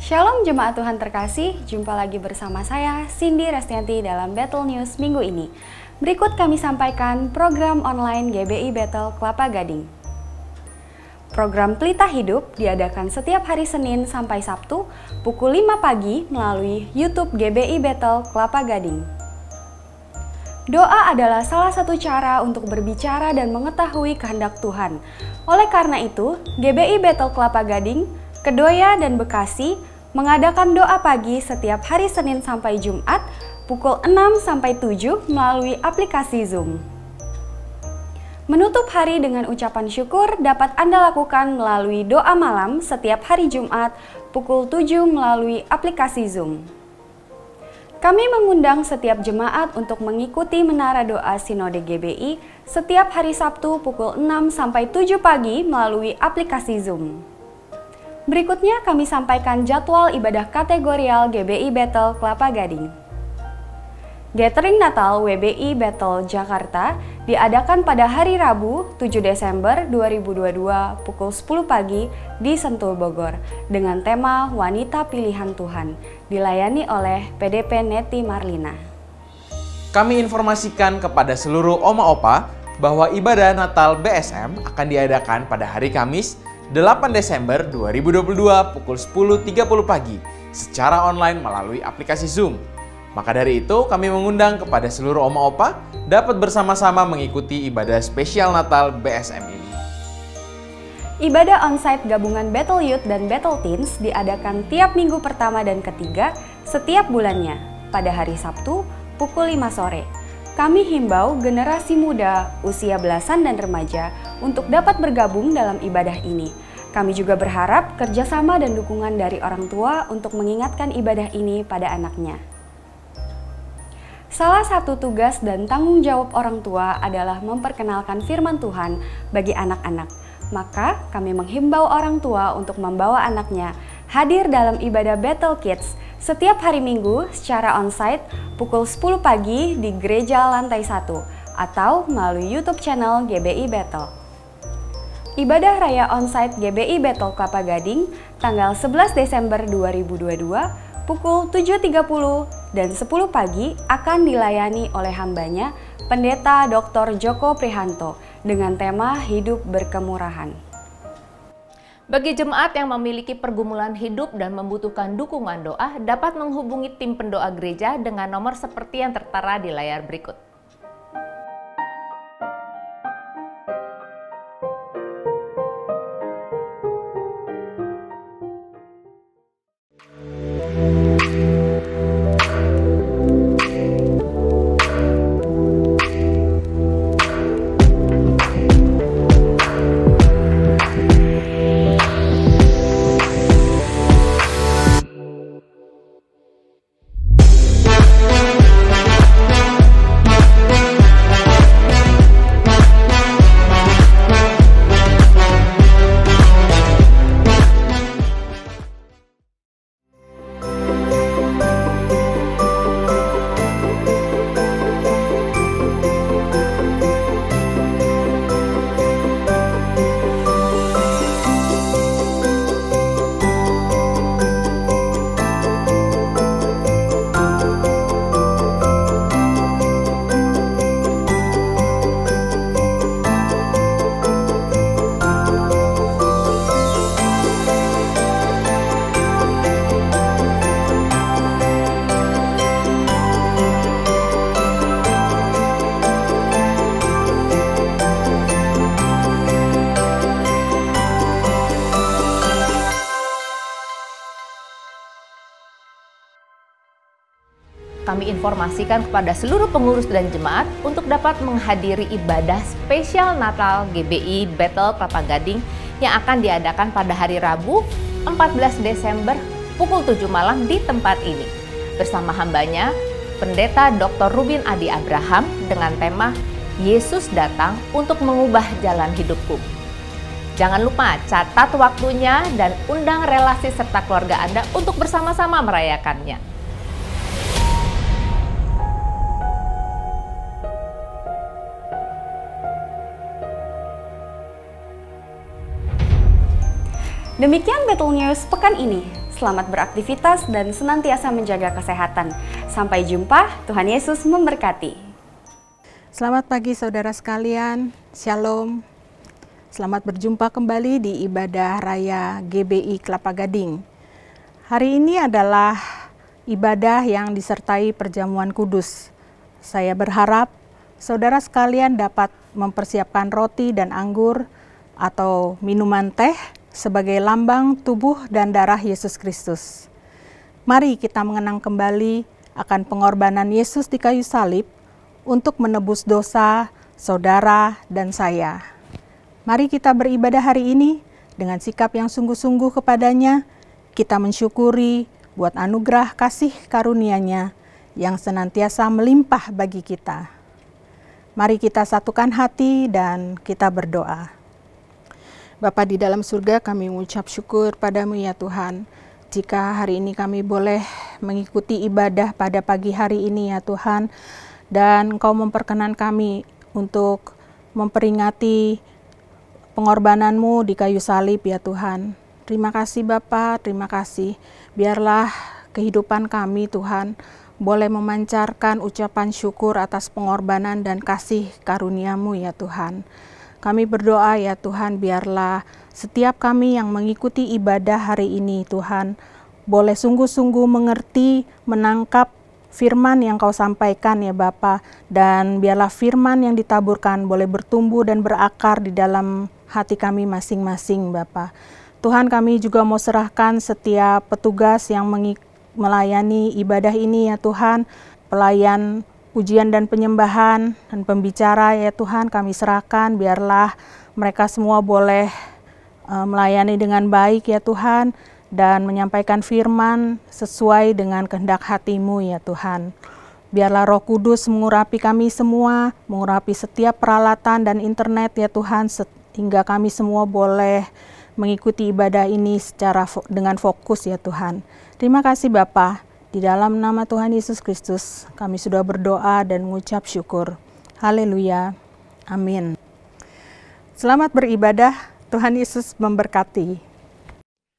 Shalom jemaat Tuhan terkasih, jumpa lagi bersama saya Cindy Restianti dalam Battle News minggu ini. Berikut kami sampaikan program online GBI Battle Kelapa Gading. Program Pelita Hidup diadakan setiap hari Senin sampai Sabtu pukul 5 pagi melalui YouTube GBI Battle Kelapa Gading. Doa adalah salah satu cara untuk berbicara dan mengetahui kehendak Tuhan. Oleh karena itu, GBI Battle Kelapa Gading, Kedoya dan Bekasi mengadakan doa pagi setiap hari Senin sampai Jumat pukul 6 sampai 7 melalui aplikasi Zoom. Menutup hari dengan ucapan syukur dapat Anda lakukan melalui doa malam setiap hari Jumat pukul 7 melalui aplikasi Zoom. Kami mengundang setiap jemaat untuk mengikuti Menara Doa Sinode GBI setiap hari Sabtu pukul 6 sampai 7 pagi melalui aplikasi Zoom. Berikutnya kami sampaikan jadwal ibadah kategorial GBI Battle Kelapa Gading. Gathering Natal WBI Battle Jakarta diadakan pada hari Rabu 7 Desember 2022 pukul 10 pagi di Sentul Bogor dengan tema Wanita Pilihan Tuhan, dilayani oleh PDP Neti Marlina. Kami informasikan kepada seluruh Oma Opa bahwa ibadah Natal BSM akan diadakan pada hari Kamis 8 Desember 2022 pukul 10.30 pagi secara online melalui aplikasi Zoom. Maka dari itu kami mengundang kepada seluruh Oma Opa dapat bersama-sama mengikuti ibadah spesial Natal BSM ini. Ibadah onsite gabungan Battle Youth dan Battle Teens diadakan tiap minggu pertama dan ketiga setiap bulannya pada hari Sabtu pukul 5 sore. Kami himbau generasi muda, usia belasan dan remaja untuk dapat bergabung dalam ibadah ini. Kami juga berharap kerjasama dan dukungan dari orang tua untuk mengingatkan ibadah ini pada anaknya. Salah satu tugas dan tanggung jawab orang tua adalah memperkenalkan firman Tuhan bagi anak-anak. Maka kami menghimbau orang tua untuk membawa anaknya hadir dalam ibadah Battle Kids setiap hari Minggu secara onsite pukul 10 pagi di Gereja Lantai 1 atau melalui YouTube channel GBI Battle. Ibadah Raya Onsite GBI Battle Kelapa Gading tanggal 11 Desember 2022 pukul 7.30 dan 10 pagi akan dilayani oleh hambanya Pendeta Dr. Joko Prihanto dengan tema Hidup Berkemurahan. Bagi jemaat yang memiliki pergumulan hidup dan membutuhkan dukungan doa, dapat menghubungi tim pendoa gereja dengan nomor seperti yang tertera di layar berikut. Kami informasikan kepada seluruh pengurus dan jemaat untuk dapat menghadiri ibadah spesial Natal GBI Battle Kelapa Gading yang akan diadakan pada hari Rabu 14 Desember pukul 7 malam di tempat ini. Bersama hambanya, Pendeta Dr. Rubin Adi Abraham dengan tema Yesus datang untuk mengubah jalan hidupku. Jangan lupa catat waktunya dan undang relasi serta keluarga Anda untuk bersama-sama merayakannya. Demikian Battle News pekan ini. selamat beraktivitas dan senantiasa menjaga kesehatan. Sampai jumpa, Tuhan Yesus memberkati. Selamat pagi saudara sekalian, Shalom. Selamat berjumpa kembali di ibadah raya GBI Kelapa Gading. Hari ini adalah ibadah yang disertai perjamuan kudus. Saya berharap saudara sekalian dapat mempersiapkan roti dan anggur atau minuman teh sebagai lambang tubuh dan darah Yesus Kristus. Mari kita mengenang kembali akan pengorbanan Yesus di kayu salib untuk menebus dosa saudara dan saya. Mari kita beribadah hari ini dengan sikap yang sungguh-sungguh kepadanya. Kita mensyukuri buat anugerah kasih karunia-Nya yang senantiasa melimpah bagi kita. Mari kita satukan hati dan kita berdoa. Bapa di dalam surga, kami mengucap syukur padamu ya Tuhan. Jika hari ini kami boleh mengikuti ibadah pada pagi hari ini ya Tuhan. Dan Engkau memperkenan kami untuk memperingati pengorbanan-Mu di kayu salib ya Tuhan. Terima kasih Bapa, terima kasih. Biarlah kehidupan kami Tuhan boleh memancarkan ucapan syukur atas pengorbanan dan kasih karunia-Mu ya Tuhan. Kami berdoa ya Tuhan, biarlah setiap kami yang mengikuti ibadah hari ini Tuhan, boleh sungguh-sungguh mengerti, menangkap firman yang Kau sampaikan ya Bapa, dan biarlah firman yang ditaburkan boleh bertumbuh dan berakar di dalam hati kami masing-masing Bapa. Tuhan, kami juga mau serahkan setiap petugas yang melayani ibadah ini ya Tuhan, pelayan pujian dan penyembahan dan pembicara ya Tuhan, kami serahkan biarlah mereka semua boleh melayani dengan baik ya Tuhan dan menyampaikan firman sesuai dengan kehendak hati-Mu ya Tuhan. Biarlah Roh Kudus mengurapi kami semua, mengurapi setiap peralatan dan internet ya Tuhan, sehingga kami semua boleh mengikuti ibadah ini dengan fokus ya Tuhan. Terima kasih Bapa, di dalam nama Tuhan Yesus Kristus kami sudah berdoa dan mengucap syukur. Haleluya, amin. Selamat beribadah, Tuhan Yesus memberkati.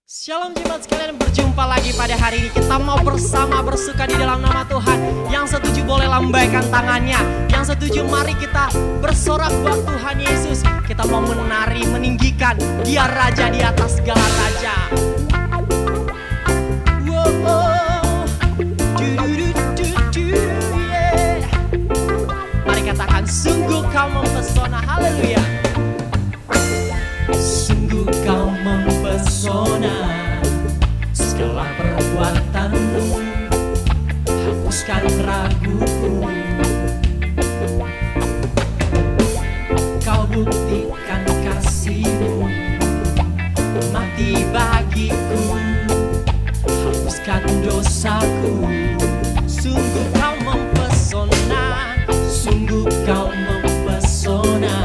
Shalom jemaat sekalian, berjumpa lagi pada hari ini. Kita mau bersama bersuka di dalam nama Tuhan. Yang setuju boleh lambaikan tangannya. Yang setuju mari kita bersorak buat Tuhan Yesus. Kita mau menari, meninggikan Dia Raja di atas segala raja. Mari katakan, sungguh Kau mempesona. Haleluya. Sungguh Kau mempesona, segala perbuatanmu hapuskan raguku. Kau buktikan kasih-Mu, mati bagiku, hapuskan dosaku. Sungguh Kau mempesona, sungguh Kau mempesona,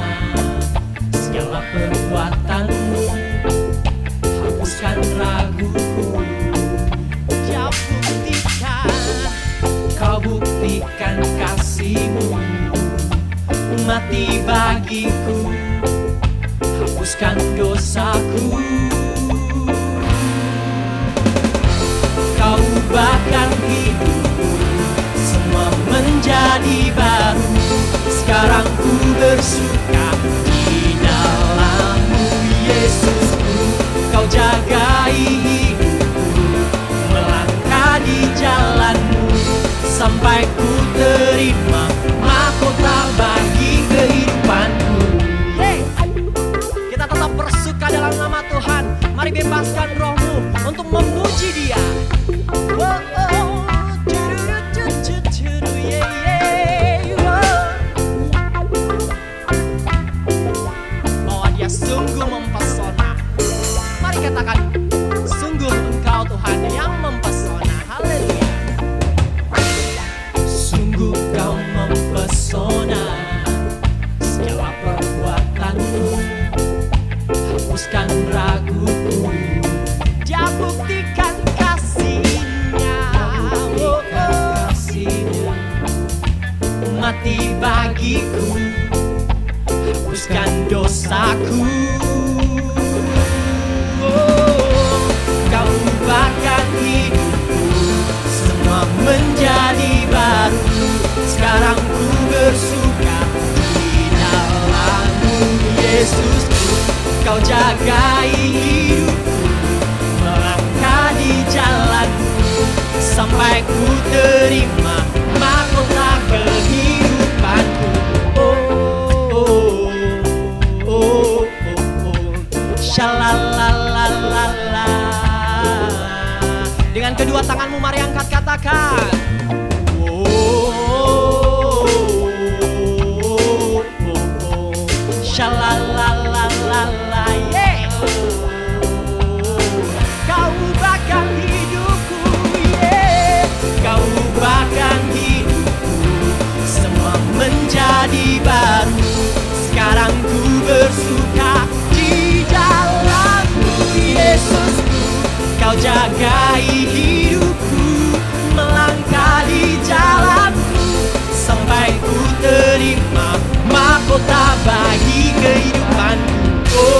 segala perbuatanmu hapuskan raguku. Kau buktikan kasih-Mu, mati bagiku, hapuskan dosaku. Kau ubahkan hidupku, semua menjadi baru. Sekarang ku bersuka di dalam-Mu Yesusku. Kau jagai hidupku, melangkah di jalan-Mu, sampai ku terima mahkota bagi kehidupanku. Kita tetap bersuka dalam nama Tuhan. Mari bebaskan rohmu untuk memuji Dia. Bahwa Dia sungguh mempesona. Mari katakan, sungguh Engkau Tuhan yang mempesona. Haleluya. Sungguh Kau mempesona, segala perbuatanmu hapuskan raguku. Dia buktikan kasih-Nya, mati bagiku, hapuskan dosaku. Kau ubahkan menjadi baru. Sekarang ku bersuka di dalam-Mu, Yesusku. Kau jagai hidupku, melangkah di jalan-Mu, sampai ku terima mahkota kehidupanku. Shalalalala. Dengan kedua tanganmu mari angkat, katakan. Shalalalala, yeah. Kau ubahkan hidupku, yeah. Kau ubahkan hidupku, semua menjadi baru. Sekarang ku bersuka di dalam-Mu, Yesusku. Kau jagai hidupku, melangkah di jalan-Mu, sampai ku terima mahkota bagi kehidupanku.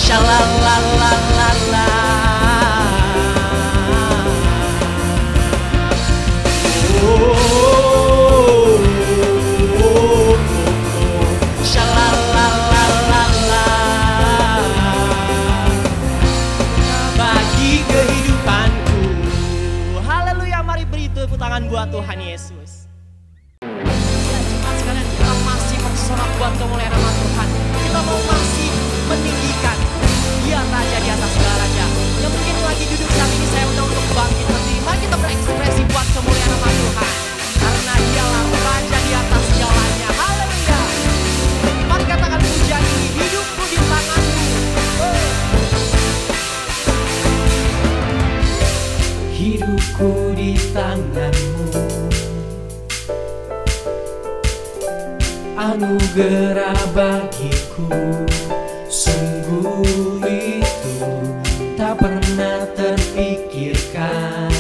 Shalalalala. Shalalalala. Bagi kehidupanku. Haleluya, mari beri tepuk tangan buat Tuhan Yesus. Jemaat sekalian, kita masih bersorak buat kemuliaan nama Tuhan. Kita mau masih meninggikan Dia Raja di atas segala raja. Yang mungkin lagi duduk saat ini, saya undang untuk bangkit berdiri. Mari kita berekspresi buat kemuliaan nama Tuhan, karena Dialah Raja di atas segalanya. Haleluya. Mari katakan pujian ini, hidupku di tangan-Mu. Hidupku di tangan-Mu, anugerah bagiku, sungguh itu tak pernah terpikirkan.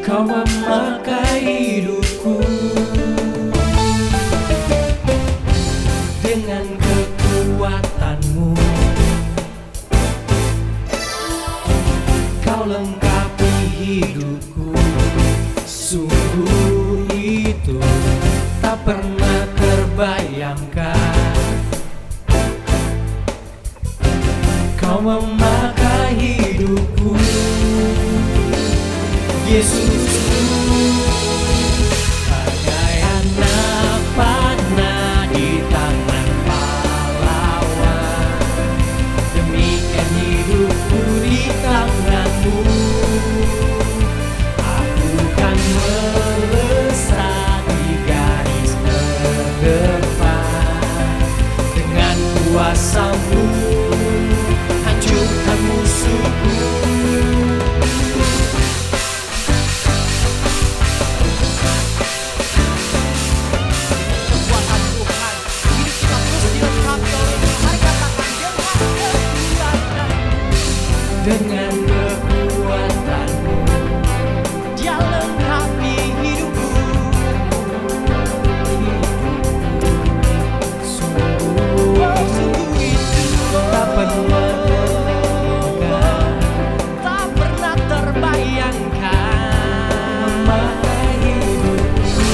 Kau memakai hidupku dengan kekuatan-Mu. Kau lengkapi hidupku, sungguh itu tak pernah terbayangkan. Kau memakai hidupku, Yesusku. Bagai anak panah di tangan pahlawan, demikian hidupku di tangan-Mu. Aku kan melesat di garis terdepan, dengan kuasa-Mu hancurkan musuhku. Kekuatan Tuhan, hidup kita terus dilengkapi oleh Dia. Mari katakan dengan kekuatan-Mu, Dia lengkapi hidupku. Sungguh itu tak pernah terbayangkan. Memakai hidupku,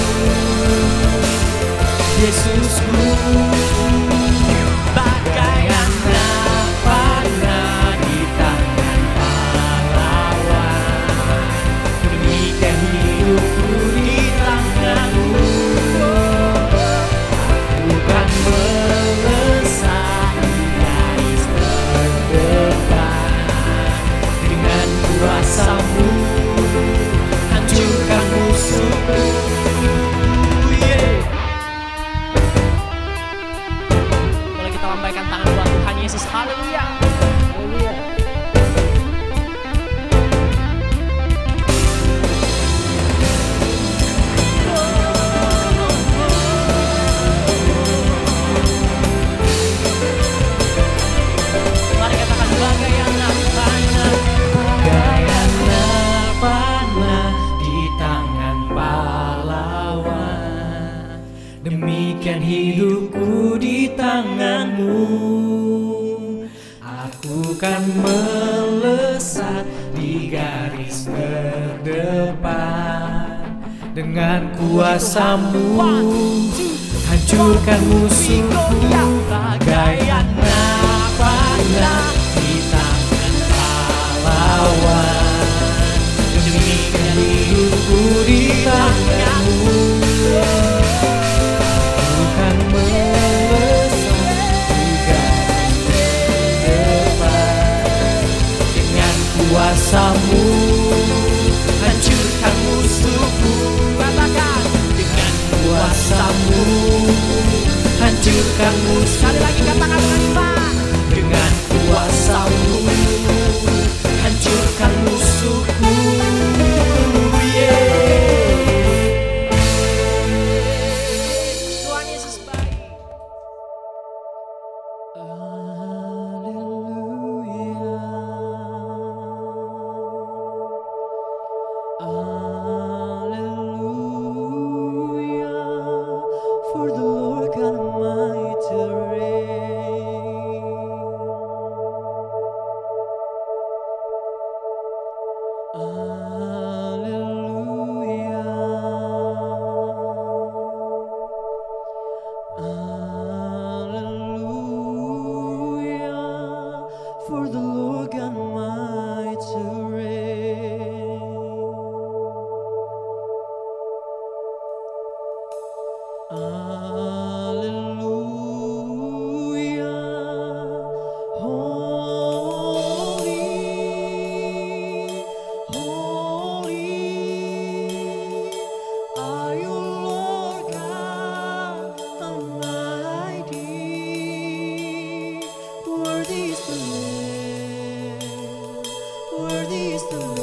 Yesusku. Bagai anak panah di tangan pahlawan, demikian hidupku di tangan-Mu. Aku kan melesat di garis terdepan, dengan kuasa-Mu hancurkan musuhku. Boleh kita lambaikan tangan buat Tuhan Yesus. Haleluya. Mari katakan bagai anak panah, bagai anak panah di tangan pahlawan, demikian hidupku di tangan-Mu. Aku kan melesat di garis terdepan. Dengan kuasa-Mu hancurkan musuhku bagai anak panah di tangan pahlawan. Demikian hidupku di tangan-Mu. Bukan melesat di garis terdepan. Dengan kuasa-Mu hancurkan musuhku. Katakan, dengan kuasa-Mu hancurkan musuhku. Sekali lagi katakan dengan iman. Dengan kuasa-Mu hancurkan musuhku. Tuhan Yesus baik. For the Lord God Almighty to reign. Hallelujah. For the Lord God Almighty to reign. Hallelujah. Holy, holy are you, Lord God Almighty. Worthy is the Lamb, worthy is the Lamb.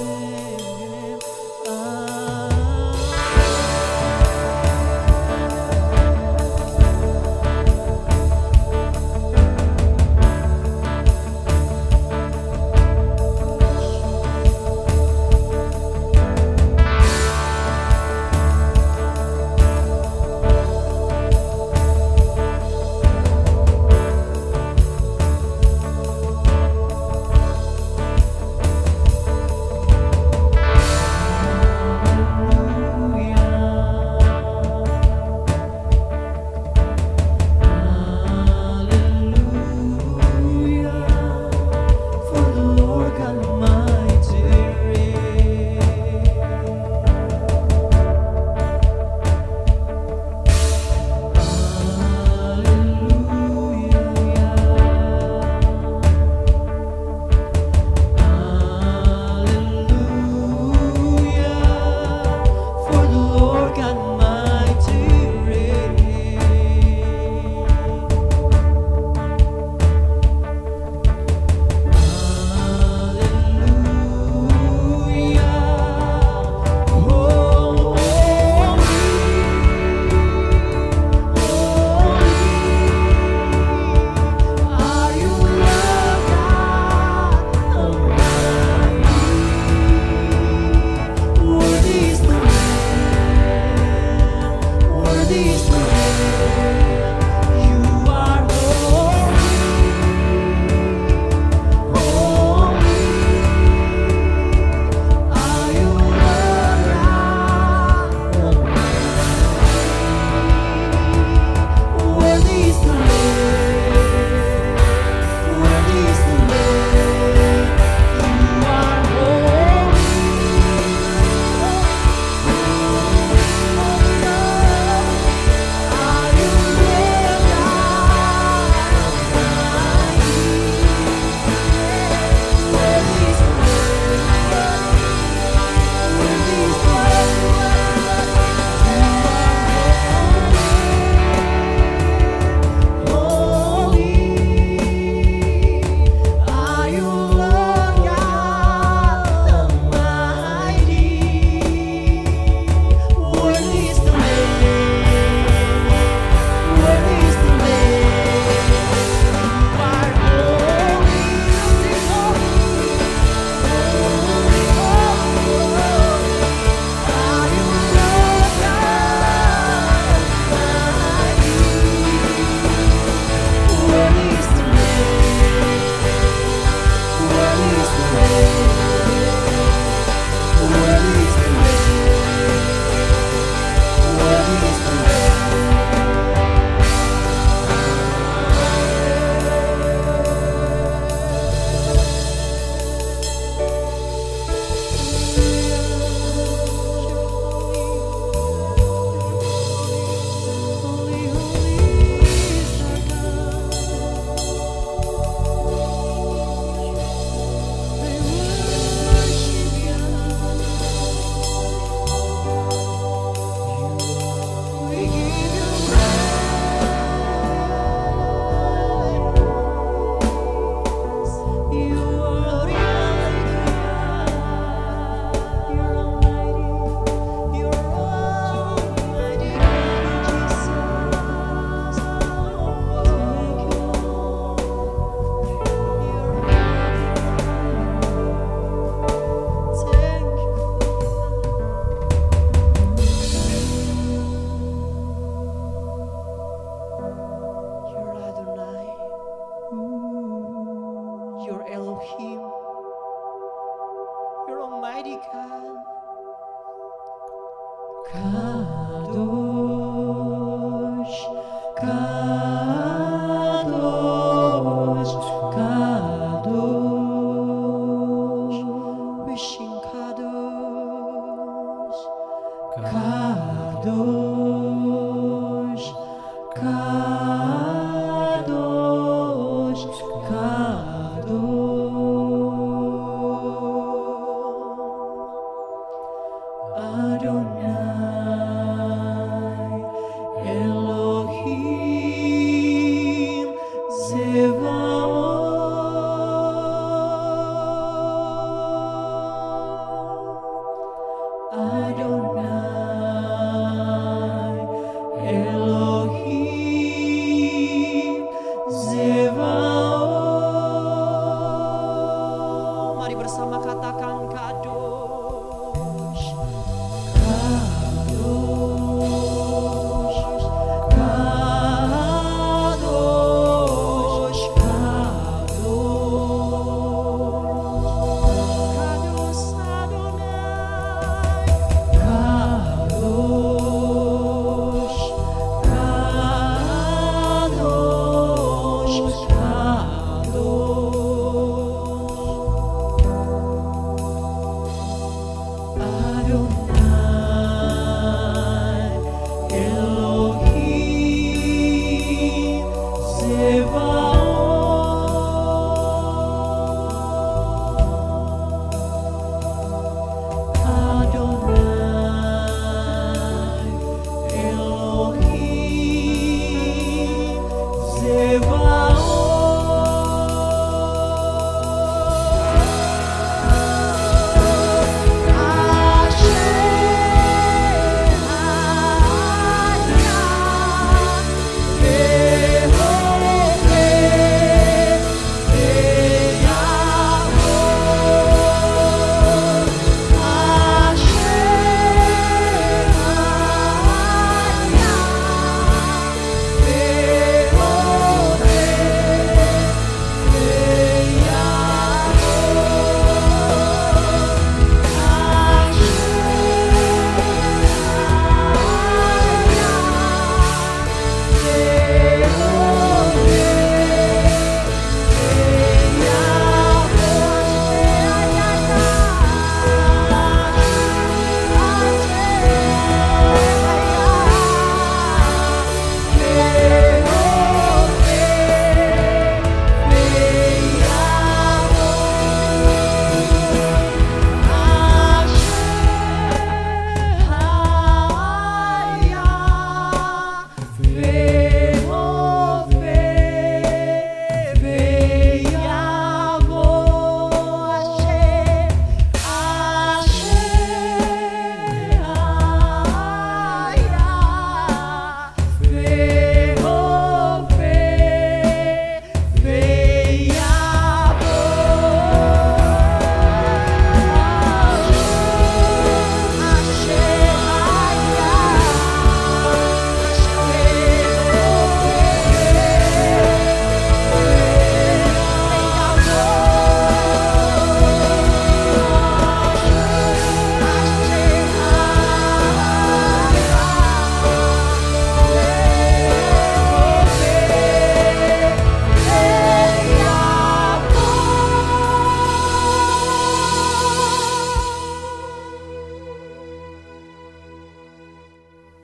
Almighty God. Kadosh, Kadosh, Kadosh, We sing Kadosh. Kadosh, Kadosh, Kadosh. Adonai, Elohim, Zevaot. Adonai, Elohim, Zevaot. Mari bersama katakan Kadosh. Kadosh, Kadosh, Kadosh. Kadosh Adonai. Kadosh, Kadosh, Kadosh. Adonai, Elohim, Zevaot. Adonai, Elohim, Zevaot.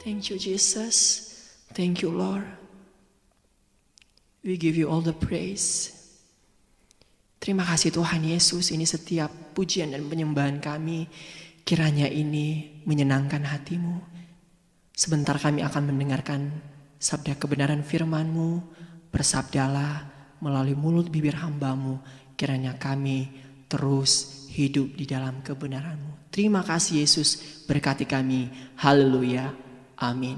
Thank you, Jesus. Thank you, Lord. We give you all the praise. Terima kasih Tuhan Yesus, ini setiap pujian dan penyembahan kami, kiranya ini menyenangkan hatimu. Sebentar kami akan mendengarkan sabda kebenaran firman-Mu. Bersabdalah melalui mulut bibir hamba-Mu, kiranya kami terus hidup di dalam kebenaran-Mu. Terima kasih Yesus, berkati kami. Haleluya. Amin.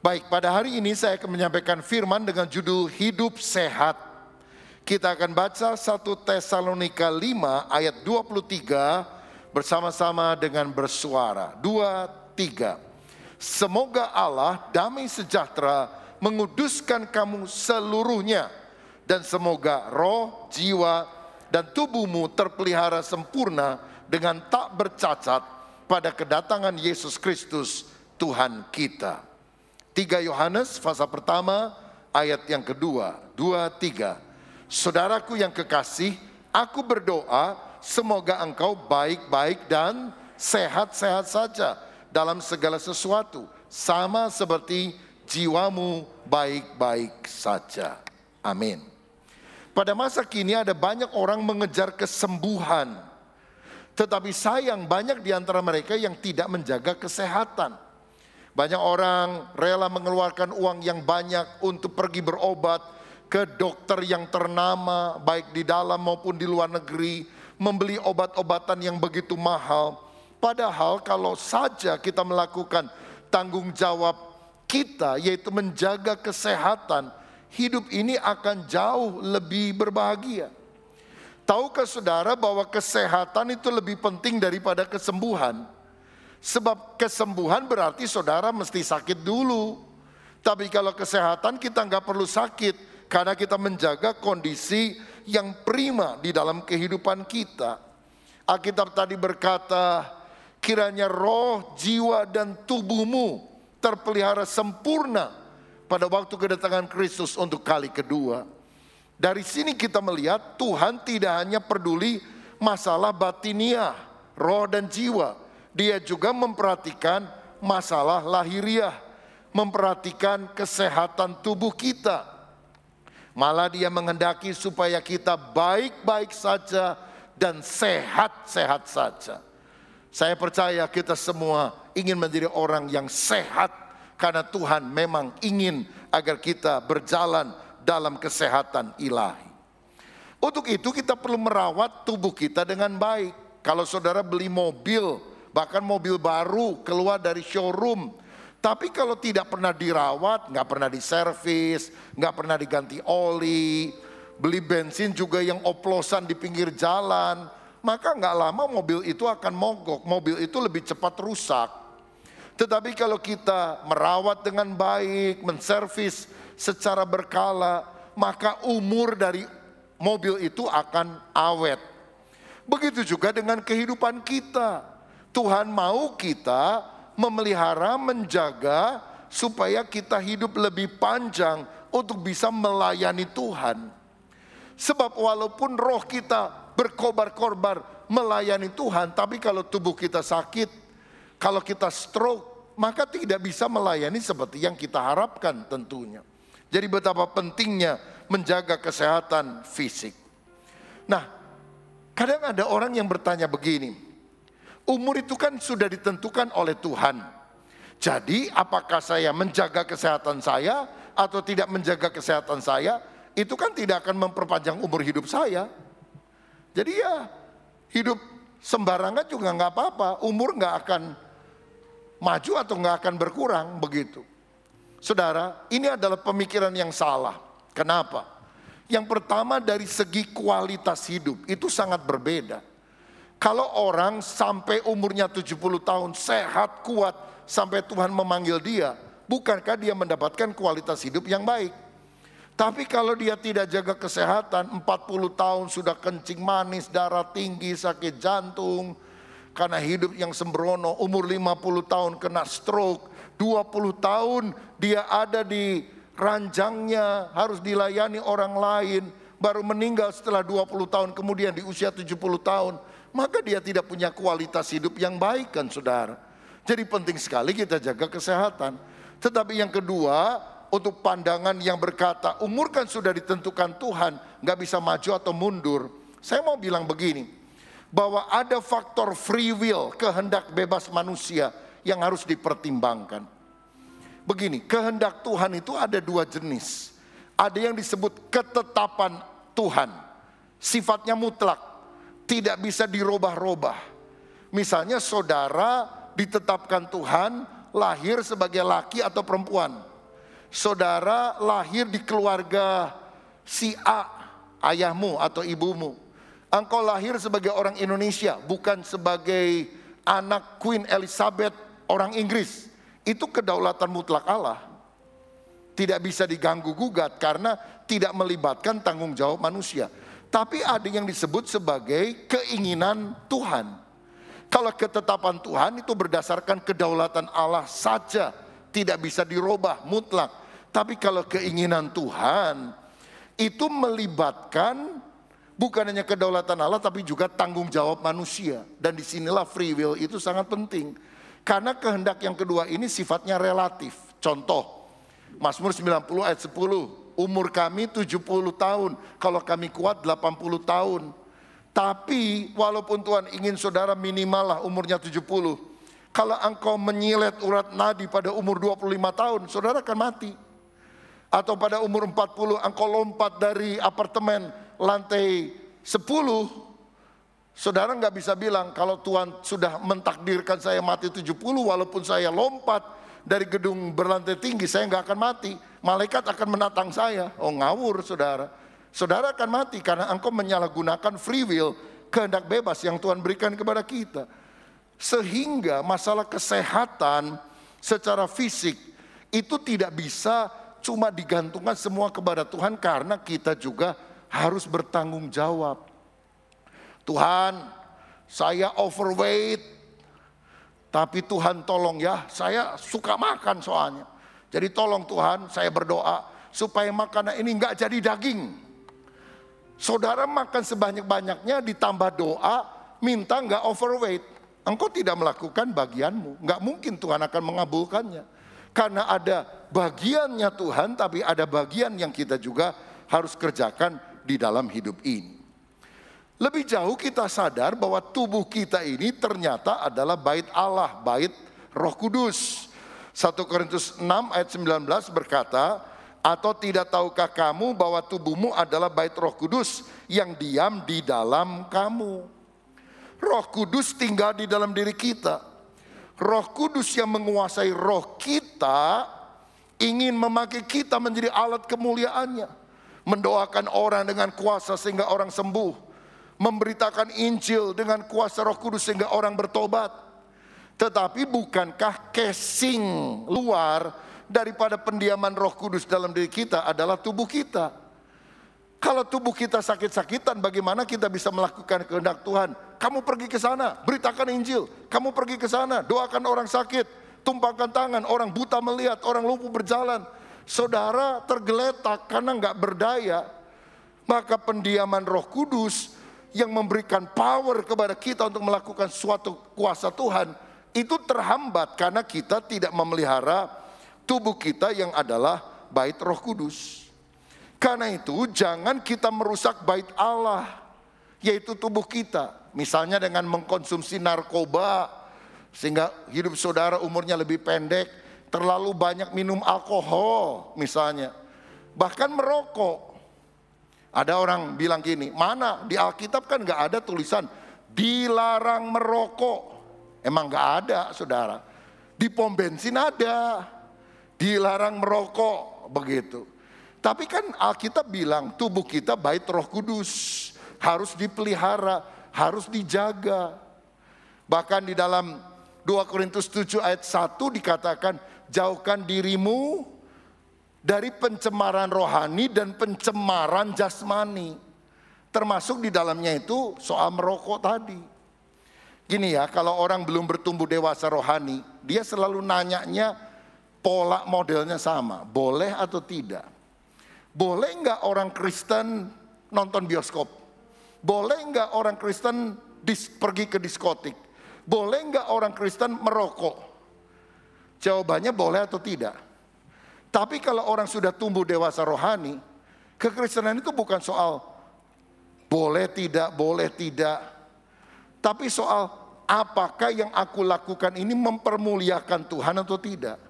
Baik, pada hari ini saya akan menyampaikan firman dengan judul Hidup Sehat. Kita akan baca 1 Tesalonika 5 ayat 23 bersama-sama dengan bersuara. 2, 3. Semoga Allah damai sejahtera menguduskan kamu seluruhnya, dan semoga roh, jiwa, dan tubuhmu terpelihara sempurna dengan tak bercacat pada kedatangan Yesus Kristus Tuhan kita. 3 Yohanes pasal pertama ayat yang kedua, 2-3. Saudaraku yang kekasih, aku berdoa semoga engkau baik-baik dan sehat-sehat saja dalam segala sesuatu, sama seperti jiwamu baik-baik saja. Amin. Pada masa kini ada banyak orang mengejar kesembuhan, tetapi sayang banyak di antara mereka yang tidak menjaga kesehatan. Banyak orang rela mengeluarkan uang yang banyak untuk pergi berobat ke dokter yang ternama, baik di dalam maupun di luar negeri, membeli obat-obatan yang begitu mahal. Padahal kalau saja kita melakukan tanggung jawab kita, yaitu menjaga kesehatan, hidup ini akan jauh lebih berbahagia. Tahukah saudara bahwa kesehatan itu lebih penting daripada kesembuhan? Sebab kesembuhan berarti saudara mesti sakit dulu. Tapi kalau kesehatan kita nggak perlu sakit, karena kita menjaga kondisi yang prima di dalam kehidupan kita. Alkitab tadi berkata, kiranya roh, jiwa, dan tubuhmu terpelihara sempurna pada waktu kedatangan Kristus untuk kali kedua. Dari sini kita melihat Tuhan tidak hanya peduli masalah batiniah, roh dan jiwa. Dia juga memperhatikan masalah lahiriah, memperhatikan kesehatan tubuh kita. Malah dia menghendaki supaya kita baik-baik saja dan sehat-sehat saja. Saya percaya kita semua ingin menjadi orang yang sehat, karena Tuhan memang ingin agar kita berjalan dalam kesehatan ilahi. Untuk itu kita perlu merawat tubuh kita dengan baik. Kalau saudara beli mobil, bahkan mobil baru keluar dari showroom, tapi kalau tidak pernah dirawat, nggak pernah diservis, nggak pernah diganti oli, beli bensin juga yang oplosan di pinggir jalan, maka nggak lama mobil itu akan mogok, mobil itu lebih cepat rusak. Tetapi kalau kita merawat dengan baik, menservis secara berkala, maka umur dari mobil itu akan awet. Begitu juga dengan kehidupan kita. Tuhan mau kita memelihara, menjaga supaya kita hidup lebih panjang untuk bisa melayani Tuhan. Sebab walaupun roh kita berkobar-kobar melayani Tuhan, tapi kalau tubuh kita sakit, kalau kita stroke, maka tidak bisa melayani seperti yang kita harapkan tentunya. Jadi betapa pentingnya menjaga kesehatan fisik. Nah, kadang ada orang yang bertanya begini, umur itu kan sudah ditentukan oleh Tuhan. Jadi apakah saya menjaga kesehatan saya atau tidak menjaga kesehatan saya, itu kan tidak akan memperpanjang umur hidup saya. Jadi ya hidup sembarangan juga nggak apa-apa, umur nggak akan maju atau nggak akan berkurang begitu. Saudara, ini adalah pemikiran yang salah. Kenapa? Yang pertama, dari segi kualitas hidup itu sangat berbeda. Kalau orang sampai umurnya 70 tahun sehat, kuat, sampai Tuhan memanggil dia, bukankah dia mendapatkan kualitas hidup yang baik? Tapi kalau dia tidak jaga kesehatan, 40 tahun sudah kencing manis, darah tinggi, sakit jantung, karena hidup yang sembrono, umur 50 tahun kena stroke, 20 tahun dia ada di ranjangnya, harus dilayani orang lain, baru meninggal setelah 20 tahun kemudian di usia 70 tahun. Maka dia tidak punya kualitas hidup yang baik kan saudara. Jadi penting sekali kita jaga kesehatan. Tetapi yang kedua, untuk pandangan yang berkata umur kan sudah ditentukan Tuhan, gak bisa maju atau mundur. Saya mau bilang begini, bahwa ada faktor free will, kehendak bebas manusia yang harus dipertimbangkan. Begini, kehendak Tuhan itu ada dua jenis. Ada yang disebut ketetapan Tuhan, sifatnya mutlak, tidak bisa dirubah-rubah. Misalnya saudara ditetapkan Tuhan lahir sebagai laki atau perempuan. Saudara lahir di keluarga si A, ayahmu atau ibumu. Engkau lahir sebagai orang Indonesia, bukan sebagai anak Queen Elizabeth orang Inggris. Itu kedaulatan mutlak Allah. Tidak bisa diganggu gugat karena tidak melibatkan tanggung jawab manusia. Tapi ada yang disebut sebagai keinginan Tuhan. Kalau ketetapan Tuhan itu berdasarkan kedaulatan Allah saja, tidak bisa dirubah mutlak. Tapi kalau keinginan Tuhan itu melibatkan bukan hanya kedaulatan Allah tapi juga tanggung jawab manusia. Dan disinilah free will itu sangat penting. Karena kehendak yang kedua ini sifatnya relatif. Contoh, Mazmur 90 ayat 10. Umur kami 70 tahun, kalau kami kuat 80 tahun. Tapi walaupun Tuhan ingin saudara minimal lah umurnya 70. Kalau engkau menyilet urat nadi pada umur 25 tahun, saudara akan mati. Atau pada umur 40 engkau lompat dari apartemen lantai 10, saudara nggak bisa bilang kalau Tuhan sudah mentakdirkan saya mati 70 walaupun saya lompat dari gedung berlantai tinggi, saya nggak akan mati. Malaikat akan menatang saya. Oh, ngawur saudara. Saudara akan mati karena engkau menyalahgunakan free will, kehendak bebas yang Tuhan berikan kepada kita. Sehingga masalah kesehatan secara fisik itu tidak bisa cuma digantungkan semua kepada Tuhan, karena kita juga harus bertanggung jawab. Tuhan, saya overweight, tapi Tuhan tolong ya, saya suka makan soalnya. Jadi tolong Tuhan, saya berdoa supaya makanan ini nggak jadi daging. Saudara makan sebanyak-banyaknya ditambah doa, minta nggak overweight. Engkau tidak melakukan bagianmu, nggak mungkin Tuhan akan mengabulkannya. Karena ada bagiannya Tuhan, tapi ada bagian yang kita juga harus kerjakan di dalam hidup ini. Lebih jauh kita sadar bahwa tubuh kita ini ternyata adalah bait Allah, bait Roh Kudus. 1 Korintus 6 ayat 19 berkata, atau tidak tahukah kamu bahwa tubuhmu adalah bait Roh Kudus yang diam di dalam kamu. Roh Kudus tinggal di dalam diri kita. Roh Kudus yang menguasai roh kita ingin memakai kita menjadi alat kemuliaannya. Mendoakan orang dengan kuasa sehingga orang sembuh. Memberitakan Injil dengan kuasa Roh Kudus sehingga orang bertobat. Tetapi bukankah casing luar daripada pendiaman Roh Kudus dalam diri kita adalah tubuh kita? Kalau tubuh kita sakit-sakitan, bagaimana kita bisa melakukan kehendak Tuhan? Kamu pergi ke sana, beritakan Injil. Kamu pergi ke sana, doakan orang sakit, tumpangkan tangan, orang buta melihat, orang lumpuh berjalan. Saudara tergeletak karena nggak berdaya. Maka pendiaman Roh Kudus yang memberikan power kepada kita untuk melakukan suatu kuasa Tuhan itu terhambat karena kita tidak memelihara tubuh kita yang adalah bait Roh Kudus. Karena itu jangan kita merusak bait Allah, yaitu tubuh kita. Misalnya dengan mengkonsumsi narkoba sehingga hidup saudara umurnya lebih pendek, terlalu banyak minum alkohol misalnya, bahkan merokok. Ada orang bilang gini, mana di Alkitab kan gak ada tulisan dilarang merokok. Emang gak ada saudara. Di pom bensin ada dilarang merokok begitu. Tapi kan Alkitab bilang tubuh kita bait Roh Kudus, harus dipelihara, harus dijaga. Bahkan di dalam 2 Korintus 7 ayat 1 dikatakan, jauhkan dirimu dari pencemaran rohani dan pencemaran jasmani. Termasuk di dalamnya itu soal merokok tadi. Gini ya, kalau orang belum bertumbuh dewasa rohani, dia selalu nanyanya pola modelnya sama, boleh atau tidak. Boleh nggak orang Kristen nonton bioskop? Boleh nggak orang Kristen pergi ke diskotik? Boleh nggak orang Kristen merokok? Jawabannya boleh atau tidak. Tapi kalau orang sudah tumbuh dewasa rohani, kekristenan itu bukan soal boleh tidak. Tapi soal apakah yang aku lakukan ini mempermuliakan Tuhan atau tidak.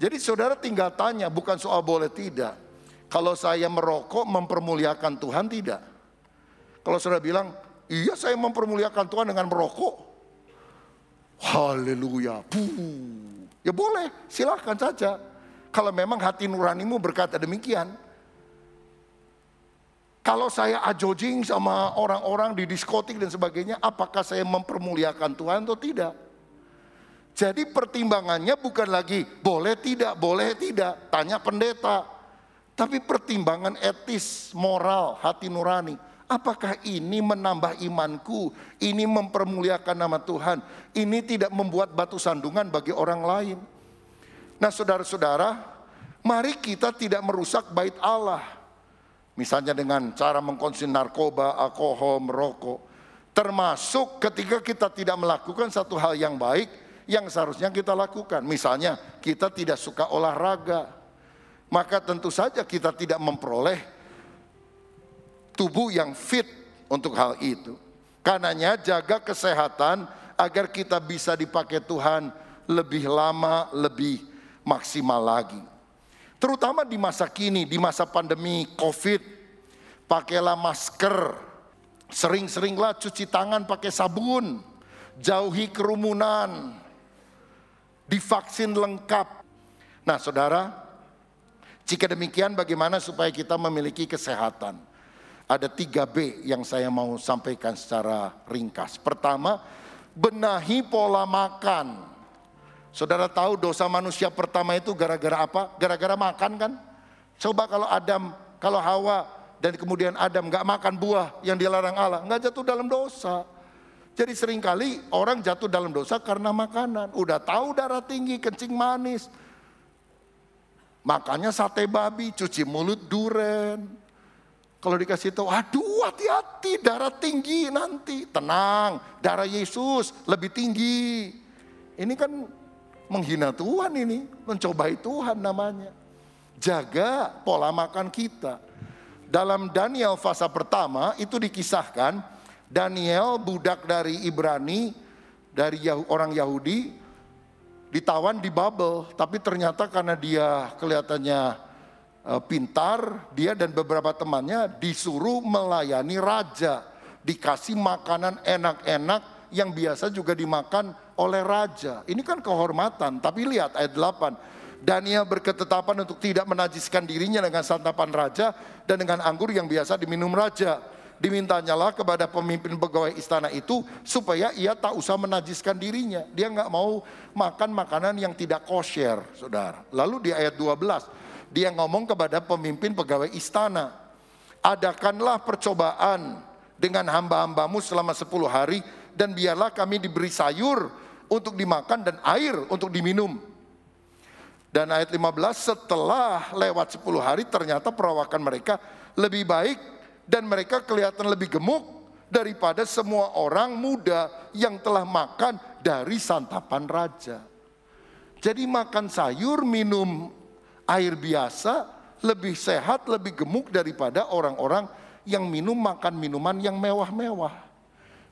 Jadi saudara tinggal tanya, bukan soal boleh tidak. Kalau saya merokok mempermuliakan Tuhan tidak. Kalau saudara bilang, iya saya mempermuliakan Tuhan dengan merokok. Haleluya. Ya boleh, silahkan saja. Kalau memang hati nuranimu berkata demikian. Kalau saya ajojing sama orang-orang di diskotik dan sebagainya, apakah saya mempermuliakan Tuhan atau tidak? Jadi pertimbangannya bukan lagi boleh tidak, tanya pendeta. Tapi pertimbangan etis, moral, hati nurani. Apakah ini menambah imanku? Ini mempermuliakan nama Tuhan? Ini tidak membuat batu sandungan bagi orang lain? Nah saudara-saudara, mari kita tidak merusak bait Allah. Misalnya dengan cara mengkonsumsi narkoba, alkohol, merokok. Termasuk ketika kita tidak melakukan satu hal yang baik yang seharusnya kita lakukan. Misalnya kita tidak suka olahraga, maka tentu saja kita tidak memperoleh tubuh yang fit untuk hal itu. Karenanya jaga kesehatan agar kita bisa dipakai Tuhan lebih lama, lebih maksimal lagi. Terutama di masa kini, di masa pandemi COVID, pakailah masker, sering-seringlah cuci tangan pakai sabun, jauhi kerumunan, divaksin lengkap. Nah saudara, jika demikian bagaimana supaya kita memiliki kesehatan? Ada 3B yang saya mau sampaikan secara ringkas. Pertama, benahi pola makan. Saudara tahu dosa manusia pertama itu gara-gara apa? Gara-gara makan kan? Coba kalau Hawa dan kemudian Adam gak makan buah yang dilarang Allah, gak jatuh dalam dosa. Jadi seringkali orang jatuh dalam dosa karena makanan. Udah tahu darah tinggi, kencing manis, makannya sate babi, cuci mulut duren. Kalau dikasih tahu, aduh hati-hati darah tinggi nanti. Tenang, darah Yesus lebih tinggi. Ini kan menghina Tuhan ini, mencobai Tuhan namanya. Jaga pola makan kita. Dalam Daniel pasal pertama itu dikisahkan, Daniel budak dari Ibrani, dari orang Yahudi, ditawan di Babel. Tapi ternyata karena dia kelihatannya pintar, dia dan beberapa temannya disuruh melayani raja. Dikasih makanan enak-enak yang biasa juga dimakan oleh raja. Ini kan kehormatan. Tapi lihat ayat 8. Daniel berketetapan untuk tidak menajiskan dirinya dengan santapan raja dan dengan anggur yang biasa diminum raja. Dimintanyalah kepada pemimpin pegawai istana itu supaya ia tak usah menajiskan dirinya. Dia nggak mau makan makanan yang tidak kosher, saudara. Lalu di ayat 12, dia ngomong kepada pemimpin pegawai istana, adakanlah percobaan dengan hamba-hambamu selama 10 hari dan biarlah kami diberi sayur untuk dimakan dan air untuk diminum. Dan ayat 15, setelah lewat 10 hari ternyata perawakan mereka lebih baik dan mereka kelihatan lebih gemuk daripada semua orang muda yang telah makan dari santapan raja. Jadi makan sayur, minum air biasa lebih sehat, lebih gemuk daripada orang-orang yang makan minuman yang mewah-mewah.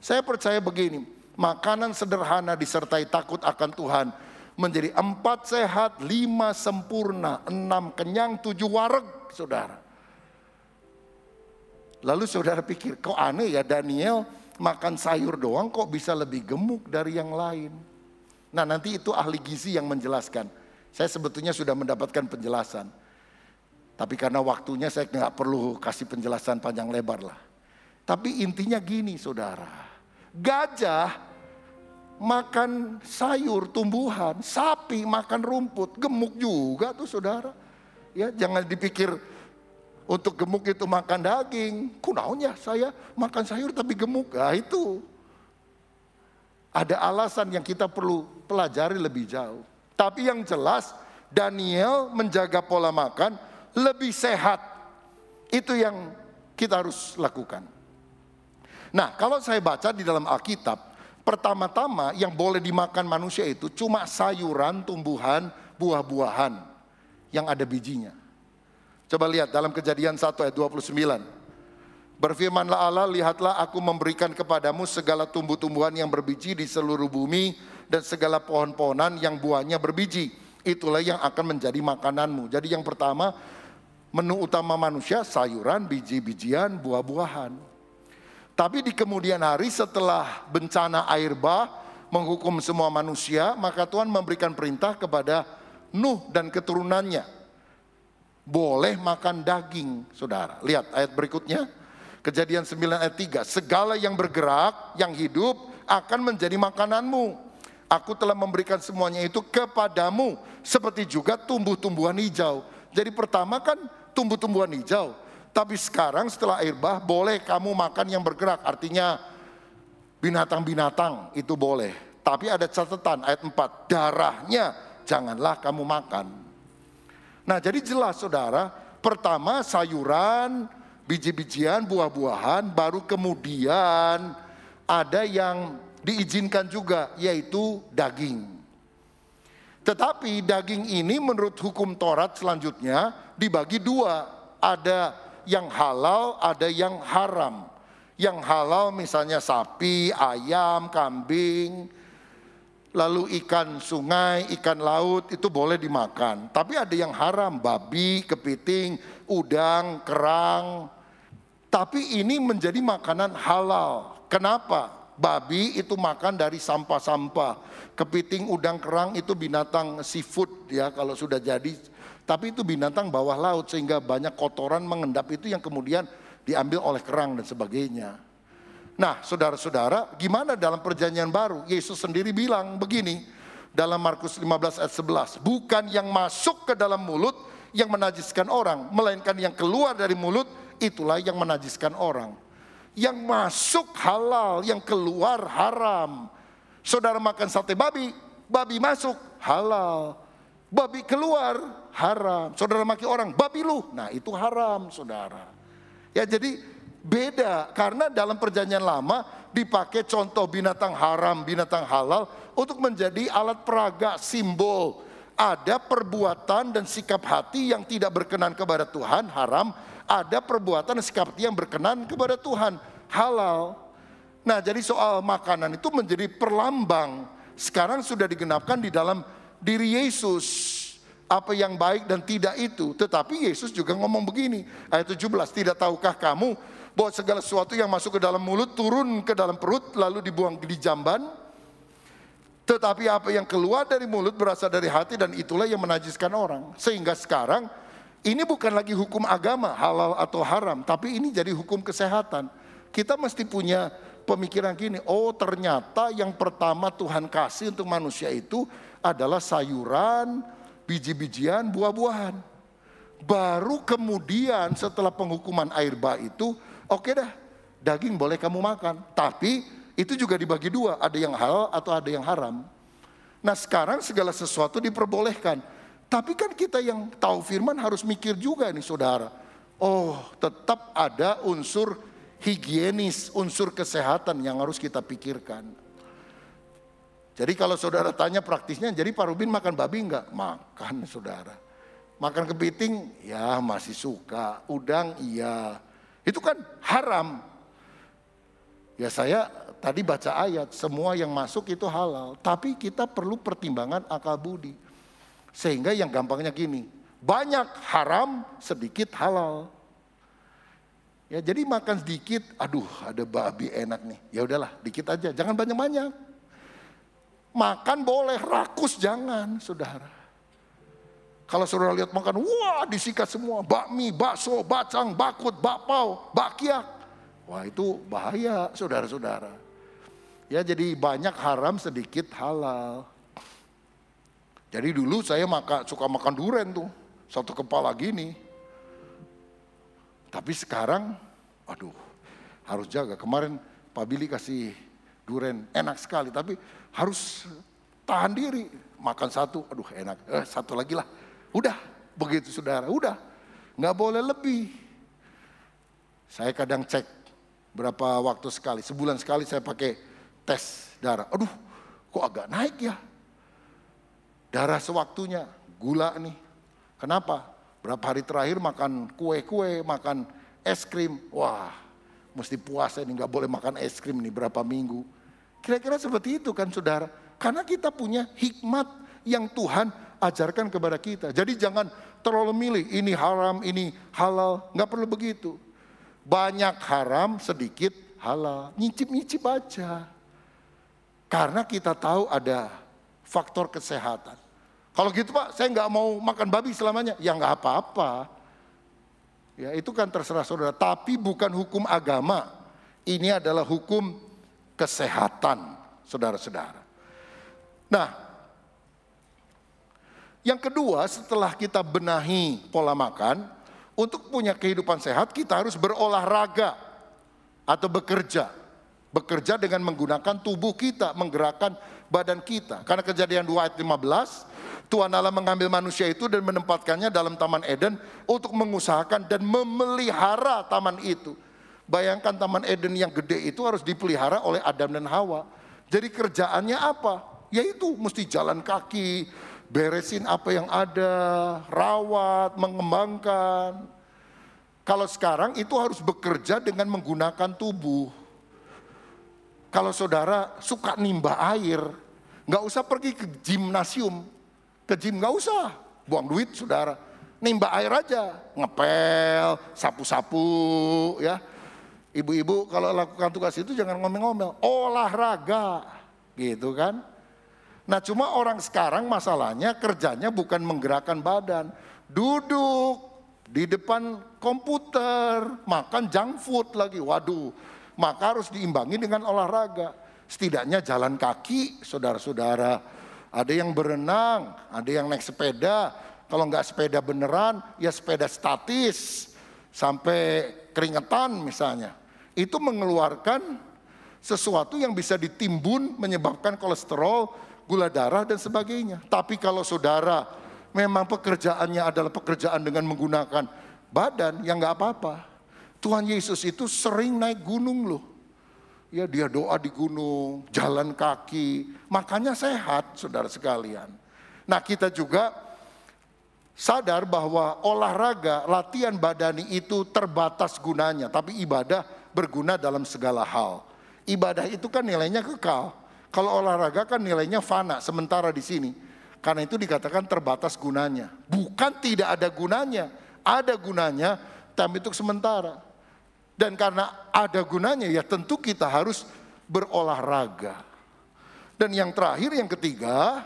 Saya percaya begini, makanan sederhana disertai takut akan Tuhan menjadi 4 sehat, 5 sempurna, 6 kenyang, 7 wareg, saudara. Lalu saudara pikir, kok aneh ya Daniel makan sayur doang kok bisa lebih gemuk dari yang lain. Nah nanti itu ahli gizi yang menjelaskan. Saya sebetulnya sudah mendapatkan penjelasan. Tapi karena waktunya saya nggak perlu kasih penjelasan panjang lebar lah. Tapi intinya gini saudara. Gajah makan sayur tumbuhan, sapi makan rumput, gemuk juga tuh saudara. Ya jangan dipikir untuk gemuk itu makan daging. Kunaonnya saya makan sayur tapi gemuk. Nah itu ada alasan yang kita perlu pelajari lebih jauh. Tapi yang jelas Daniel menjaga pola makan lebih sehat. Itu yang kita harus lakukan. Nah kalau saya baca di dalam Alkitab, pertama-tama yang boleh dimakan manusia itu cuma sayuran, tumbuhan, buah-buahan yang ada bijinya. Coba lihat dalam Kejadian 1 ayat 29. Berfirmanlah Allah, lihatlah aku memberikan kepadamu segala tumbuh-tumbuhan yang berbiji di seluruh bumi dan segala pohon-pohonan yang buahnya berbiji. Itulah yang akan menjadi makananmu. Jadi yang pertama, menu utama manusia sayuran, biji-bijian, buah-buahan. Tapi di kemudian hari setelah bencana air bah menghukum semua manusia, maka Tuhan memberikan perintah kepada Nuh dan keturunannya. Boleh makan daging, saudara. Lihat ayat berikutnya. Kejadian 9 ayat 3. Segala yang bergerak, yang hidup akan menjadi makananmu. Aku telah memberikan semuanya itu kepadamu. Seperti juga tumbuh-tumbuhan hijau. Jadi pertama kan tumbuh-tumbuhan hijau. Tapi sekarang setelah air bah, boleh kamu makan yang bergerak. Artinya binatang-binatang itu boleh. Tapi ada catatan ayat 4, darahnya janganlah kamu makan. Nah jadi jelas saudara, pertama sayuran, biji-bijian, buah-buahan, baru kemudian ada yang diizinkan juga, yaitu daging. Tetapi daging ini menurut hukum Taurat selanjutnya dibagi dua. Ada yang halal, ada yang haram. Yang halal misalnya sapi, ayam, kambing, lalu ikan sungai, ikan laut itu boleh dimakan. Tapi ada yang haram, babi, kepiting, udang, kerang. Tapi ini menjadi makanan halal. Kenapa? Babi itu makan dari sampah-sampah. Kepiting, udang, kerang itu binatang seafood ya kalau sudah jadi. Tapi itu binatang bawah laut sehingga banyak kotoran mengendap itu yang kemudian diambil oleh kerang dan sebagainya. Nah saudara-saudara, gimana dalam perjanjian baru? Yesus sendiri bilang begini dalam Markus 15 ayat 11. Bukan yang masuk ke dalam mulut yang menajiskan orang, melainkan yang keluar dari mulut itulah yang menajiskan orang. Yang masuk halal, yang keluar haram. Saudara makan sate babi, babi masuk halal. Babi keluar haram. Saudara maki orang, babi lu. Nah itu haram saudara. Ya jadi beda. Karena dalam perjanjian lama dipakai contoh binatang haram, binatang halal untuk menjadi alat peraga, simbol. Ada perbuatan dan sikap hati yang tidak berkenan kepada Tuhan, haram. Ada perbuatan dan sikap hati yang berkenan kepada Tuhan, halal. Nah jadi soal makanan itu menjadi perlambang. Sekarang sudah digenapkan di dalam diri Yesus. Apa yang baik dan tidak itu. Tetapi Yesus juga ngomong begini. Ayat 17, tidak tahukah kamu bahwa segala sesuatu yang masuk ke dalam mulut turun ke dalam perut lalu dibuang di jamban. Tetapi apa yang keluar dari mulut berasal dari hati dan itulah yang menajiskan orang. Sehingga sekarang ini bukan lagi hukum agama halal atau haram. Tapi ini jadi hukum kesehatan. Kita mesti punya pemikiran gini, oh ternyata yang pertama Tuhan kasih untuk manusia itu adalah sayuran, biji-bijian, buah-buahan. Baru kemudian setelah penghukuman air bah itu, oke dah, daging boleh kamu makan. Tapi itu juga dibagi dua, ada yang halal atau ada yang haram. Nah sekarang segala sesuatu diperbolehkan. Tapi kan kita yang tahu firman harus mikir juga nih saudara. Oh tetap ada unsur higienis, unsur kesehatan yang harus kita pikirkan. Jadi kalau saudara tanya praktisnya, jadi Pak Rubin makan babi enggak? Makan saudara. Makan kepiting? Ya masih suka. Udang? Iya. Itu kan haram. Ya saya tadi baca ayat, semua yang masuk itu halal. Tapi kita perlu pertimbangan akal budi. Sehingga yang gampangnya gini, banyak haram, sedikit halal. Ya jadi makan sedikit, aduh ada babi enak nih. Ya udahlah, dikit aja, jangan banyak-banyak. Makan boleh, rakus jangan, saudara. Kalau saudara lihat makan, wah disikat semua, bakmi, bakso, bacang, bakut, bakpao, bakyak. Wah itu bahaya, saudara-saudara. Ya jadi banyak haram, sedikit halal. Jadi dulu saya suka makan durian tuh, satu kepala gini. Tapi sekarang, aduh harus jaga. Kemarin Pak Billy kasih durian enak sekali. Tapi harus tahan diri. Makan satu, aduh enak. Satu lagi lah. Udah, begitu saudara. Udah, nggak boleh lebih. Saya kadang cek berapa waktu sekali. Sebulan sekali saya pakai tes darah. Aduh, kok agak naik ya. Darah sewaktunya, gula nih. Kenapa? Berapa hari terakhir makan kue-kue, makan es krim. Wah, mesti puasa ini, nggak boleh makan es krim nih berapa minggu. Kira-kira seperti itu kan saudara. Karena kita punya hikmat yang Tuhan ajarkan kepada kita. Jadi jangan terlalu milih, ini haram, ini halal. Nggak perlu begitu. Banyak haram, sedikit halal. Nyicip-nyicip aja. Karena kita tahu ada faktor kesehatan. Kalau gitu Pak, saya nggak mau makan babi selamanya. Ya nggak apa-apa. Ya itu kan terserah saudara. Tapi bukan hukum agama. Ini adalah hukum kesehatan, saudara-saudara. Nah, yang kedua setelah kita benahi pola makan, Untuk punya kehidupan sehat kita harus berolahraga atau bekerja. Bekerja dengan menggunakan tubuh kita, menggerakkan badan kita. Karena Kejadian 2 ayat 15, Tuhan Allah mengambil manusia itu dan menempatkannya dalam Taman Eden untuk mengusahakan dan memelihara taman itu. Bayangkan Taman Eden yang gede itu harus dipelihara oleh Adam dan Hawa. Jadi kerjaannya apa? Yaitu mesti jalan kaki, beresin apa yang ada, rawat, mengembangkan. Kalau sekarang itu harus bekerja dengan menggunakan tubuh. Kalau saudara suka nimba air, nggak usah pergi ke gimnasium, ke gym nggak usah, buang duit saudara. Nimba air aja, ngepel, sapu-sapu ya. Ibu-ibu kalau lakukan tugas itu jangan ngomel-ngomel, olahraga gitu kan. Nah cuma orang sekarang masalahnya kerjanya bukan menggerakkan badan, duduk di depan komputer, makan junk food lagi, waduh. Maka harus diimbangi dengan olahraga. Setidaknya jalan kaki, saudara-saudara. Ada yang berenang, ada yang naik sepeda. Kalau nggak sepeda beneran, ya sepeda statis. Sampai keringetan misalnya. Itu mengeluarkan sesuatu yang bisa ditimbun, menyebabkan kolesterol, gula darah dan sebagainya. Tapi kalau saudara memang pekerjaannya adalah pekerjaan dengan menggunakan badan, ya nggak apa-apa. Tuhan Yesus itu sering naik gunung loh. Ya dia doa di gunung, jalan kaki. Makanya sehat saudara sekalian. Nah kita juga sadar bahwa olahraga, latihan badani itu terbatas gunanya. Tapi ibadah berguna dalam segala hal. Ibadah itu kan nilainya kekal. Kalau olahraga kan nilainya fana, sementara di sini. Karena itu dikatakan terbatas gunanya. Bukan tidak ada gunanya. Ada gunanya, tapi untuk sementara. Dan karena ada gunanya ya tentu kita harus berolahraga. Dan yang terakhir, yang ketiga,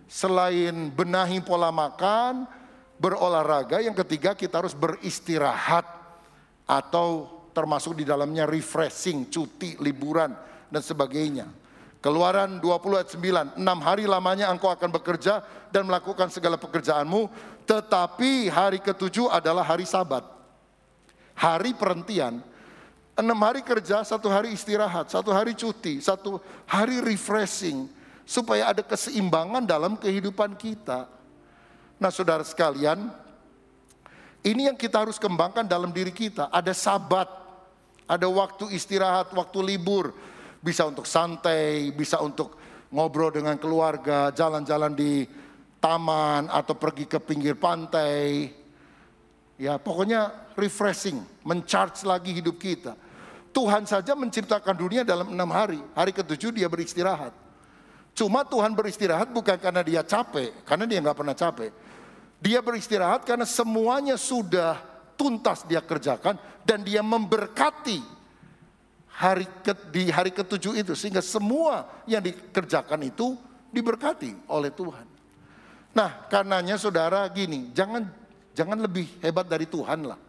selain benahi pola makan, berolahraga, yang ketiga kita harus beristirahat. Atau termasuk di dalamnya refreshing, cuti, liburan, dan sebagainya. Keluaran 20 ayat 9, 6 hari lamanya engkau akan bekerja dan melakukan segala pekerjaanmu, tetapi hari ketujuh adalah hari Sabat. Hari perhentian, 6 hari kerja, 1 hari istirahat, 1 hari cuti, 1 hari refreshing. Supaya ada keseimbangan dalam kehidupan kita. Nah saudara sekalian, ini yang kita harus kembangkan dalam diri kita. Ada Sabat, ada waktu istirahat, waktu libur. Bisa untuk santai, bisa untuk ngobrol dengan keluarga, jalan-jalan di taman atau pergi ke pinggir pantai. Ya pokoknya refreshing, mencharge lagi hidup kita. Tuhan saja menciptakan dunia dalam 6 hari. Hari ketujuh dia beristirahat. Cuma Tuhan beristirahat bukan karena dia capek, karena dia nggak pernah capek. Dia beristirahat karena semuanya sudah tuntas dia kerjakan dan dia memberkati di hari ketujuh itu. Sehingga semua yang dikerjakan itu diberkati oleh Tuhan. Nah karenanya saudara gini, jangan lebih hebat dari Tuhan lah.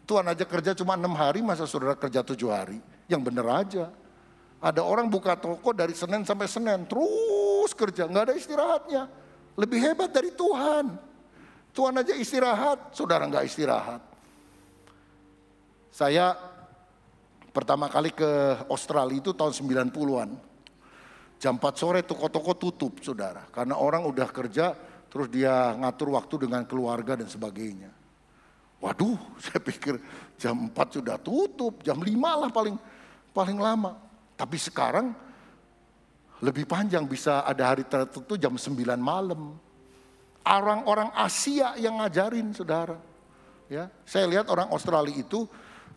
Tuhan aja kerja cuma 6 hari, masa saudara kerja 7 hari? Yang bener aja. Ada orang buka toko dari Senin sampai Senin, terus kerja, nggak ada istirahatnya. Lebih hebat dari Tuhan. Tuhan aja istirahat, saudara nggak istirahat. Saya pertama kali ke Australia itu tahun 90-an. Jam 4 sore toko-toko tutup saudara. Karena orang udah kerja, terus dia ngatur waktu dengan keluarga dan sebagainya. Waduh, saya pikir jam 4 sudah tutup, jam 5 lah paling lama. Tapi sekarang lebih panjang, bisa ada hari tertentu jam 9 malam. Orang-orang Asia yang ngajarin saudara. Ya, saya lihat orang Australia itu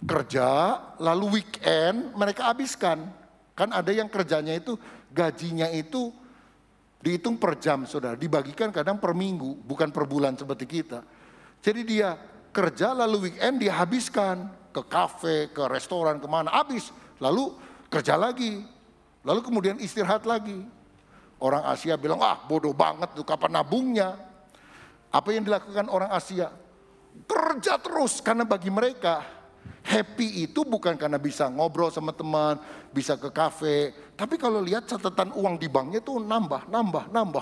kerja, lalu weekend mereka habiskan. Kan ada yang kerjanya itu, gajinya itu dihitung per jam saudara, dibagikan kadang per minggu, bukan per bulan seperti kita. Jadi dia kerja lalu weekend dia habiskan ke kafe, ke restoran, kemana, habis. Lalu kerja lagi, lalu kemudian istirahat lagi. Orang Asia bilang, bodoh banget tuh, kapan nabungnya. Apa yang dilakukan orang Asia? Kerja terus, karena bagi mereka happy itu bukan karena bisa ngobrol sama teman, bisa ke kafe. Tapi kalau lihat catatan uang di banknya tuh nambah.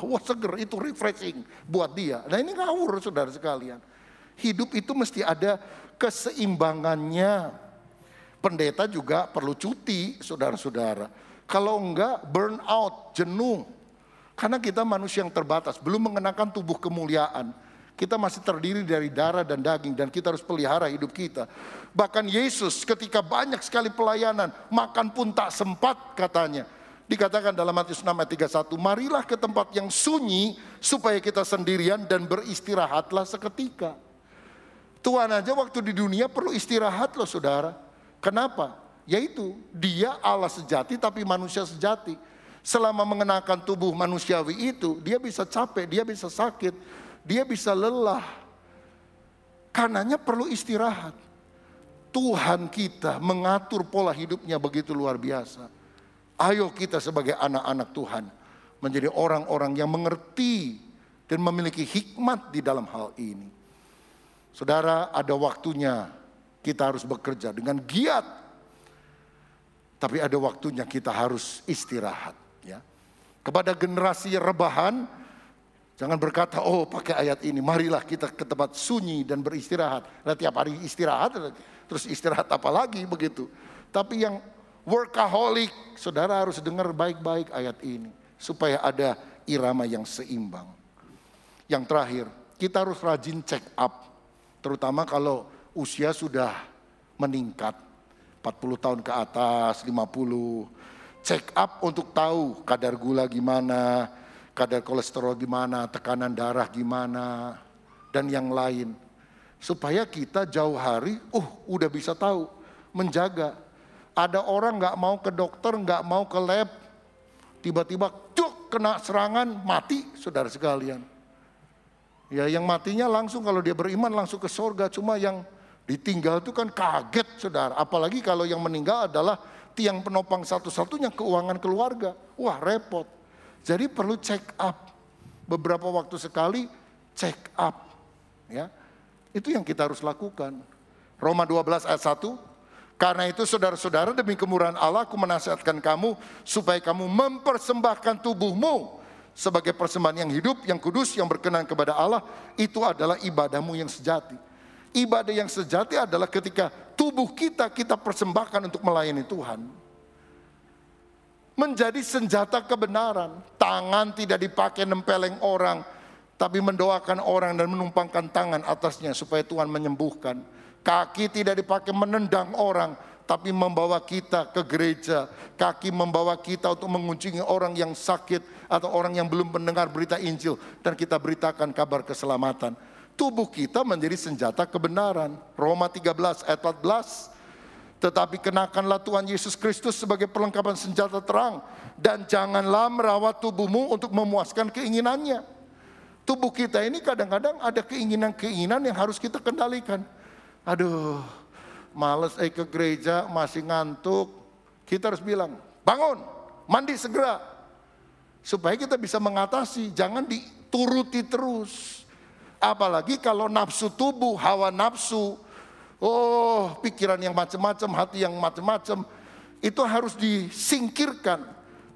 Wah seger, itu refreshing buat dia. Nah ini ngawur saudara sekalian. Hidup itu mesti ada keseimbangannya. Pendeta juga perlu cuti, saudara-saudara. Kalau enggak, burn out, jenuh. Karena kita manusia yang terbatas, belum mengenakan tubuh kemuliaan. Kita masih terdiri dari darah dan daging dan kita harus pelihara hidup kita. Bahkan Yesus ketika banyak sekali pelayanan, makan pun tak sempat katanya. Dikatakan dalam Matius 6 ayat 31, marilah ke tempat yang sunyi supaya kita sendirian dan beristirahatlah seketika. Tuhan aja waktu di dunia perlu istirahat loh saudara. Kenapa? Yaitu dia Allah sejati tapi manusia sejati. Selama mengenakan tubuh manusiawi itu, dia bisa capek, dia bisa sakit, dia bisa lelah. Karenanya perlu istirahat. Tuhan kita mengatur pola hidupnya begitu luar biasa. Ayo kita sebagai anak-anak Tuhan menjadi orang-orang yang mengerti dan memiliki hikmat di dalam hal ini. Saudara, ada waktunya kita harus bekerja dengan giat. Tapi ada waktunya kita harus istirahat. Ya. Kepada generasi rebahan, jangan berkata, oh pakai ayat ini, marilah kita ke tempat sunyi dan beristirahat. Nah, tiap hari istirahat, terus istirahat apa lagi begitu. Tapi yang workaholic, saudara harus dengar baik-baik ayat ini. Supaya ada irama yang seimbang. Yang terakhir, kita harus rajin check up. Terutama kalau usia sudah meningkat. 40 tahun ke atas, 50. Check up untuk tahu kadar gula gimana, kadar kolesterol gimana, tekanan darah gimana, dan yang lain. Supaya kita jauh hari, udah bisa tahu, menjaga. Ada orang gak mau ke dokter, gak mau ke lab, tiba-tiba kena serangan, mati saudara sekalian. Ya yang matinya langsung kalau dia beriman langsung ke surga, cuma yang ditinggal itu kan kaget saudara. Apalagi kalau yang meninggal adalah tiang penopang satu-satunya keuangan keluarga. Wah repot. Jadi perlu check up. Beberapa waktu sekali check up. Ya, itu yang kita harus lakukan. Roma 12 ayat 1. Karena itu saudara-saudara demi kemurahan Allah aku menasihatkan kamu supaya kamu mempersembahkan tubuhmu sebagai persembahan yang hidup, yang kudus, yang berkenan kepada Allah. Itu adalah ibadahmu yang sejati. Ibadah yang sejati adalah ketika tubuh kita persembahkan untuk melayani Tuhan. Menjadi senjata kebenaran. Tangan tidak dipakai nempeleng orang, tapi mendoakan orang dan menumpangkan tangan atasnya supaya Tuhan menyembuhkan. Kaki tidak dipakai menendang orang, tapi membawa kita ke gereja. Kaki membawa kita untuk mengunjungi orang yang sakit atau orang yang belum mendengar berita Injil dan kita beritakan kabar keselamatan. Tubuh kita menjadi senjata kebenaran. Roma 13 ayat 14. Tetapi kenakanlah Tuhan Yesus Kristus sebagai perlengkapan senjata terang. Dan janganlah merawat tubuhmu untuk memuaskan keinginannya. Tubuh kita ini kadang-kadang ada keinginan-keinginan yang harus kita kendalikan. Aduh, males ke gereja, masih ngantuk. Kita harus bilang, bangun, mandi segera. Supaya kita bisa mengatasi, jangan dituruti terus. Apalagi kalau nafsu tubuh, hawa nafsu, pikiran yang macam-macam, hati yang macam-macam, itu harus disingkirkan.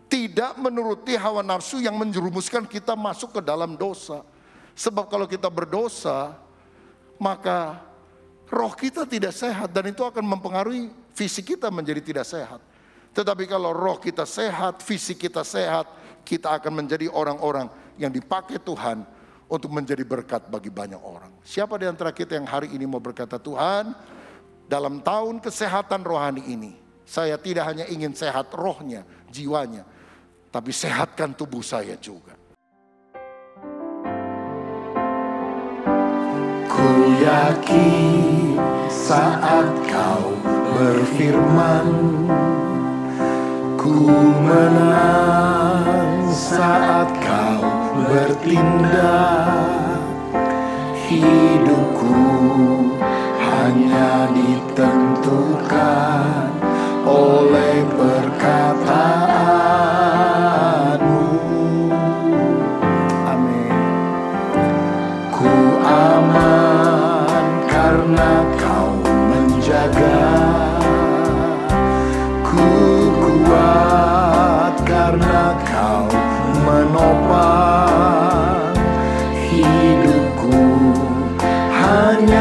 Tidak menuruti hawa nafsu yang menjerumuskan kita masuk ke dalam dosa. Sebab kalau kita berdosa, maka roh kita tidak sehat dan itu akan mempengaruhi fisik kita menjadi tidak sehat. Tetapi kalau roh kita sehat, fisik kita sehat, kita akan menjadi orang-orang yang dipakai Tuhan untuk menjadi berkat bagi banyak orang. Siapa di antara kita yang hari ini mau berkata, Tuhan, dalam tahun kesehatan rohani ini, saya tidak hanya ingin sehat rohnya, jiwanya, tapi sehatkan tubuh saya juga. Ku yakin saat kau berfirman, ku menang saat kau bertindak. Hidupku hanya ditentukan oleh perkataanmu. Amin. Ku aman karena kau menjaga. Ku kuat karena kau menopang. Hidupku hanya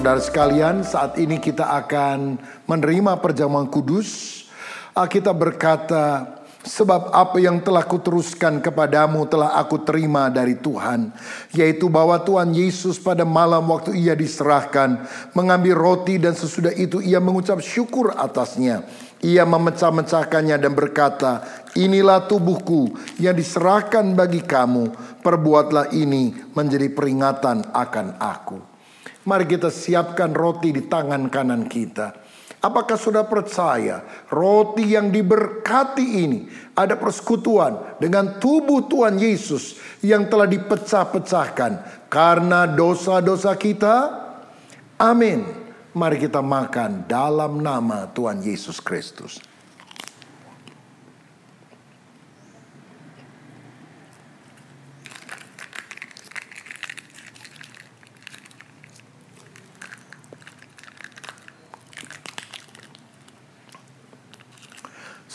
Saudara sekalian, saat ini kita akan menerima perjamuan kudus. Alkitab berkata, sebab apa yang telah kuteruskan kepadamu telah aku terima dari Tuhan, yaitu bahwa Tuhan Yesus pada malam waktu ia diserahkan, mengambil roti dan sesudah itu ia mengucap syukur atasnya. Ia memecah-mecahkannya dan berkata, inilah tubuhku yang diserahkan bagi kamu, perbuatlah ini menjadi peringatan akan aku. Mari kita siapkan roti di tangan kanan kita. Apakah saudara percaya roti yang diberkati ini ada persekutuan dengan tubuh Tuhan Yesus yang telah dipecah-pecahkan karena dosa-dosa kita? Amin. Mari kita makan dalam nama Tuhan Yesus Kristus.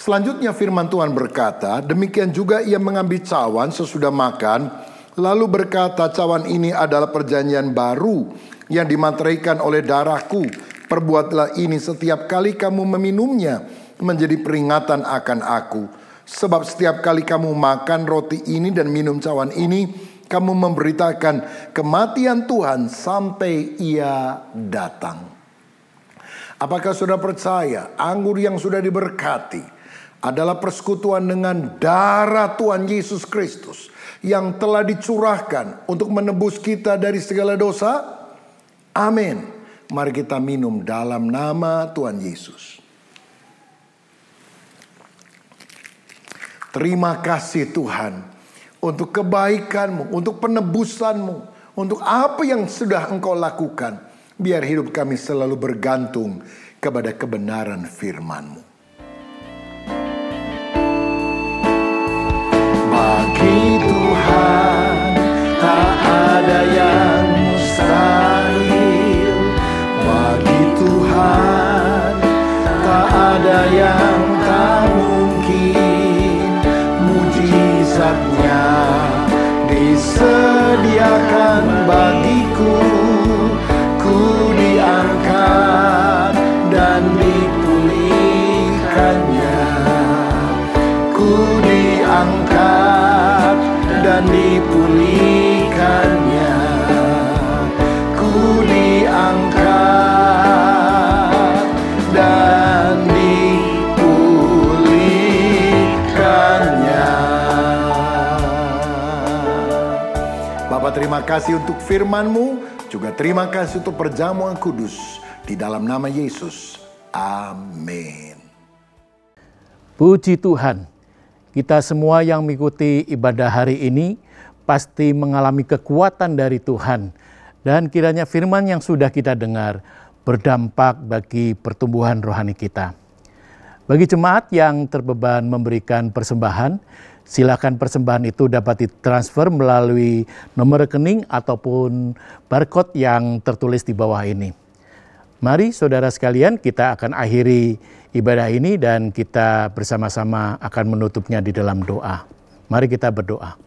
Selanjutnya firman Tuhan berkata, demikian juga ia mengambil cawan sesudah makan, lalu berkata, cawan ini adalah perjanjian baru yang dimateraikan oleh darahku. Perbuatlah ini setiap kali kamu meminumnya menjadi peringatan akan aku. Sebab setiap kali kamu makan roti ini dan minum cawan ini, kamu memberitakan kematian Tuhan sampai ia datang. Apakah saudara percaya anggur yang sudah diberkati adalah persekutuan dengan darah Tuhan Yesus Kristus yang telah dicurahkan untuk menebus kita dari segala dosa? Amin. Mari kita minum dalam nama Tuhan Yesus. Terima kasih Tuhan untuk kebaikan-Mu, untuk penebusan-Mu, untuk apa yang sudah Engkau lakukan. Biar hidup kami selalu bergantung kepada kebenaran firman-Mu. Bagi Tuhan tak ada yang mustahil. Bagi Tuhan tak ada yang tak mungkin. Mujizatnya disediakan bagiku. Ku diangkat dan dipulihkannya. Ku diangkat dan dipulihkannya. Ku diangkat dan dipulihkannya. Bapa, terima kasih untuk firman-Mu, juga terima kasih untuk perjamuan kudus. Di dalam nama Yesus, amin. Puji Tuhan, kita semua yang mengikuti ibadah hari ini pasti mengalami kekuatan dari Tuhan. Dan kiranya firman yang sudah kita dengar berdampak bagi pertumbuhan rohani kita. Bagi jemaat yang terbeban memberikan persembahan, silakan persembahan itu dapat ditransfer melalui nomor rekening ataupun barcode yang tertulis di bawah ini. Mari saudara sekalian, kita akan akhiri ibadah ini dan kita bersama-sama akan menutupnya di dalam doa. Mari kita berdoa.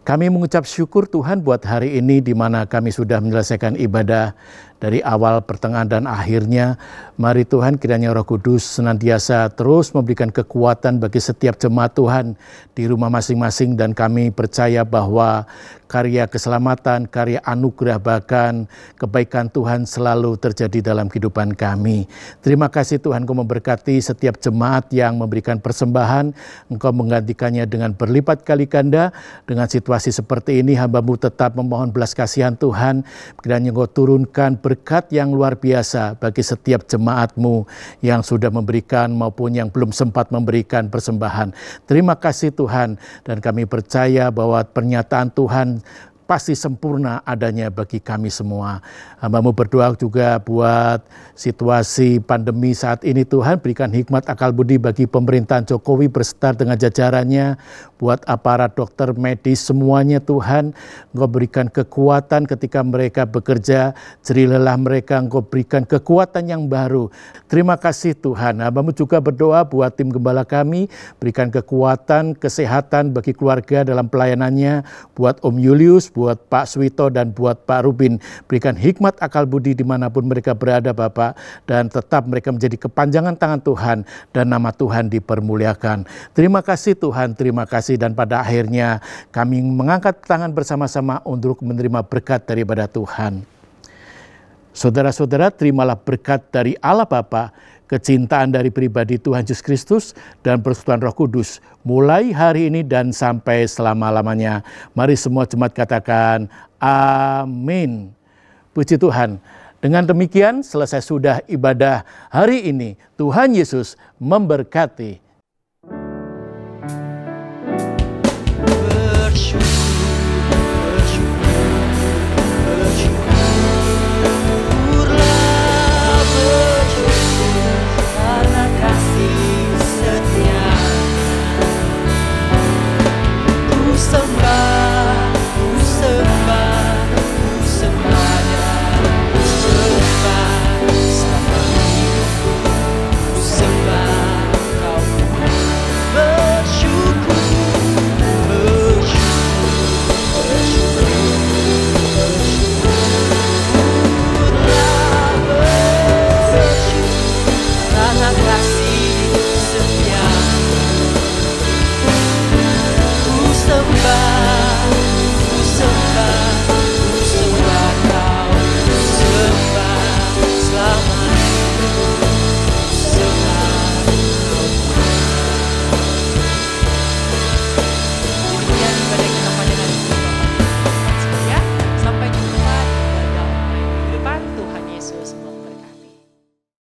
Kami mengucap syukur Tuhan buat hari ini di mana kami sudah menyelesaikan ibadah dari awal, pertengahan, dan akhirnya. Mari Tuhan kiranya Roh Kudus senantiasa terus memberikan kekuatan bagi setiap jemaat Tuhan di rumah masing-masing, dan kami percaya bahwa karya keselamatan, karya anugerah, bahkan kebaikan Tuhan selalu terjadi dalam kehidupan kami. Terima kasih Tuhan, Engkau memberkati setiap jemaat yang memberikan persembahan. Engkau menggantikannya dengan berlipat kali ganda. Dengan situasi seperti ini, hamba-Mu tetap memohon belas kasihan Tuhan. Kiranya Engkau turunkan berkat yang luar biasa bagi setiap jemaat-Mu yang sudah memberikan maupun yang belum sempat memberikan persembahan. Terima kasih Tuhan, dan kami percaya bahwa pernyataan Tuhan pasti sempurna adanya bagi kami semua. Hamba-Mu berdoa juga buat situasi pandemi saat ini Tuhan, berikan hikmat akal budi bagi pemerintahan Jokowi berserta dengan jajarannya, buat aparat dokter medis semuanya Tuhan, Engkau berikan kekuatan ketika mereka bekerja, jerih lelah mereka Engkau berikan kekuatan yang baru. Terima kasih Tuhan. Hamba-Mu juga berdoa buat tim gembala kami, berikan kekuatan, kesehatan bagi keluarga dalam pelayanannya, buat Om Julius, buat buat Pak Swito dan buat Pak Rubin. Berikan hikmat akal budi dimanapun mereka berada Bapak. Dan tetap mereka menjadi kepanjangan tangan Tuhan dan nama Tuhan dipermuliakan. Terima kasih Tuhan, terima kasih. Dan pada akhirnya kami mengangkat tangan bersama-sama untuk menerima berkat daripada Tuhan. Saudara-saudara, terimalah berkat dari Allah Bapa, kecintaan dari pribadi Tuhan Yesus Kristus, dan persekutuan Roh Kudus, mulai hari ini dan sampai selama-lamanya. Mari semua jemaat katakan, amin. Puji Tuhan. Dengan demikian selesai sudah ibadah hari ini. Tuhan Yesus memberkati.